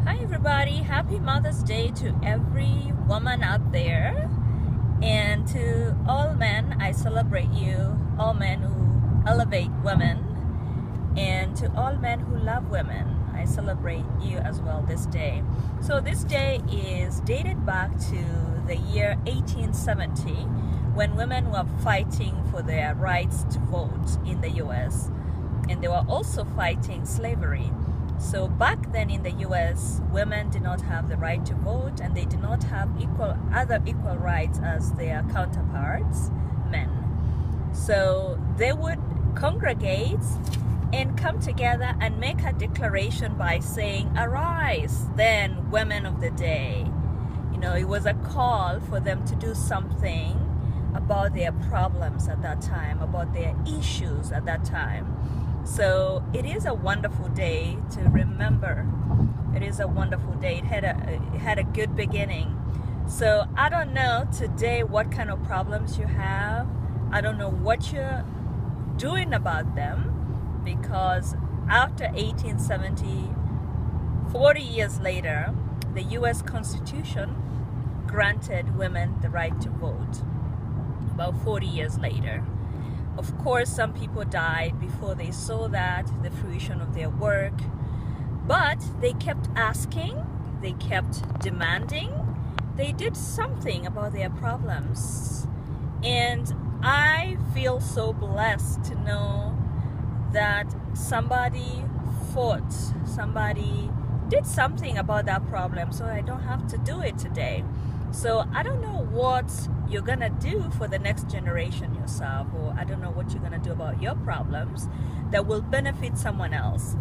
Hi everybody, happy Mother's Day to every woman out there, and to all men, I celebrate you, all men who elevate women, and to all men who love women, I celebrate you as well this day. So this day is dated back to the year 1870, when women were fighting for their rights to vote in the US, and they were also fighting slavery. So back then in the US, women did not have the right to vote, and they did not have other equal rights as their counterparts, men. So they would congregate and come together and make a declaration by saying, "Arise, then, women of the day." You know, it was a call for them to do something about their problems at that time, about their issues at that time. So it is a wonderful day to remember. It is a wonderful day. It had a good beginning. So I don't know today what kind of problems you have. I don't know what you're doing about them, because after 1870, 40 years later, the US Constitution granted women the right to vote. About 40 years later. Of course, some people died before they saw that, the fruition of their work, but they kept asking, they kept demanding, they did something about their problems. And I feel so blessed to know that somebody fought, somebody did something about that problem, so I don't have to do it today. So I don't know what you're gonna do for the next generation yourself, or I don't know what you're gonna do about your problems that will benefit someone else.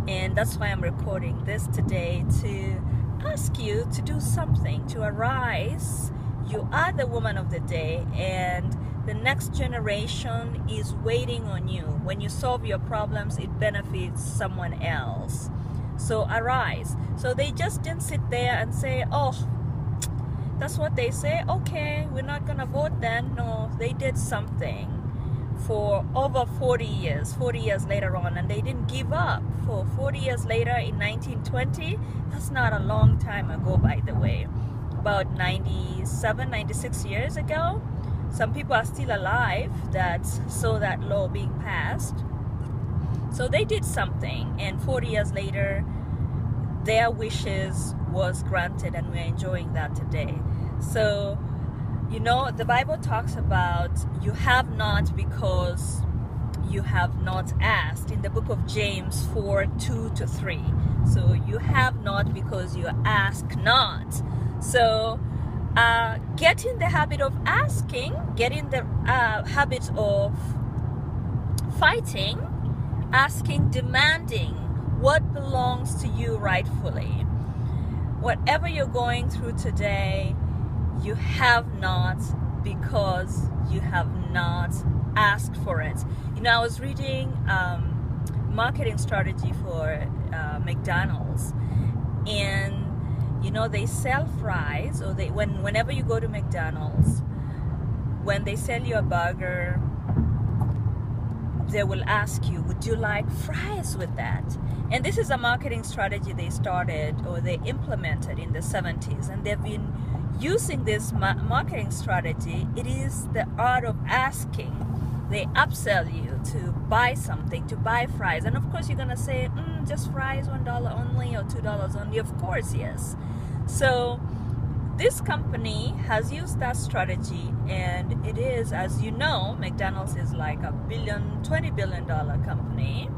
And that's why I'm recording this today, to ask you to do something, to arise. You are the woman of the day, and the next generation is waiting on you. When you solve your problems, it benefits someone else. So arise. So they just didn't sit there and say, "Oh, that's what they say, okay, we're not gonna vote then." No, they did something for over 40 years later on, and they didn't give up. For 40 years later in 1920, that's not a long time ago, by the way. About 97, 96 years ago, some people are still alive that saw that law being passed. So they did something, and 40 years later, their wishes was granted, and we're enjoying that today. So, you know, the Bible talks about you have not because you have not asked, in the book of James 4:2-3. So you have not because you ask not. So get in the habit of asking, get in the habit of fighting, asking, demanding what belongs to you rightfully. Whatever you're going through today, you have not because you have not asked for it. You know, I was reading marketing strategy for McDonald's, and you know, they sell fries, or whenever you go to McDonald's, when they sell you a burger, they will ask you, "Would you like fries with that?" And this is a marketing strategy they started, or they implemented in the 70s, and they've been using this marketing strategy. It is the art of asking. They upsell you to buy something, to buy fries, and of course you're gonna say, just fries, $1 only or $2 only. Of course, yes. So this company has used that strategy, and it is, as you know, McDonald's is like a $20 billion company,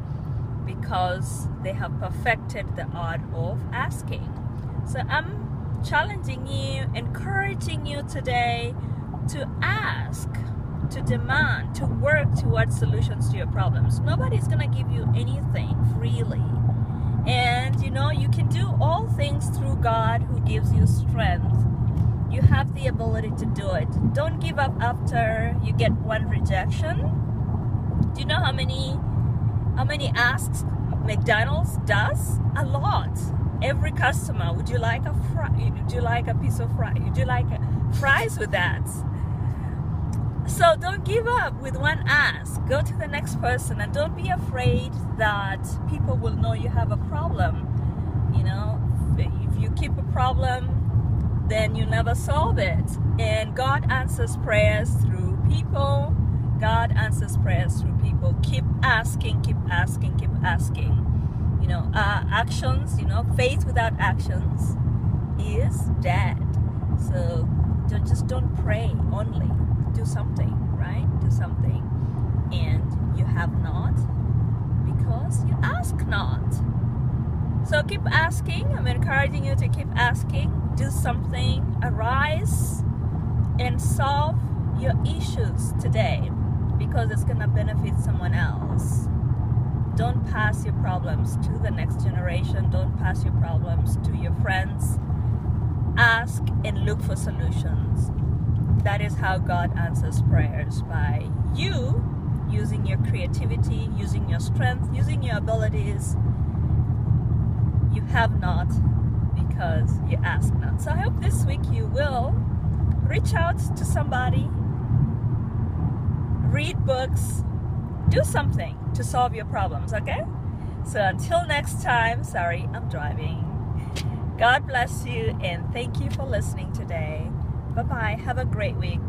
because they have perfected the art of asking. So I'm challenging you, encouraging you today to ask, to demand, to work towards solutions to your problems. Nobody's gonna give you anything freely. And you know, you can do all things through God who gives you strength. You have the ability to do it. Don't give up after you get one rejection. Do you know how many asks McDonald's does? A lot. Every customer, would you like a fry? Would you like a piece of fry? Would you like fries with that? So don't give up with one ask. Go to the next person, and don't be afraid that people will know you have a problem. You know, problem, then you never solve it. And God answers prayers through people. God answers prayers through people. Keep asking, keep asking, keep asking. You know, actions, you know, faith without actions is dead. So just don't pray only. Do something, right? Do something. And you have not because you ask not. So keep asking. I'm encouraging you to keep asking. Do something. Arise and solve your issues today, because it's going to benefit someone else. Don't pass your problems to the next generation. Don't pass your problems to your friends. Ask and look for solutions. That is how God answers prayers, by you using your creativity, using your strength, using your abilities. You have not because you ask not. So I hope this week you will reach out to somebody, read books, do something to solve your problems, okay? So until next time, sorry, I'm driving. God bless you and thank you for listening today. Bye-bye. Have a great week.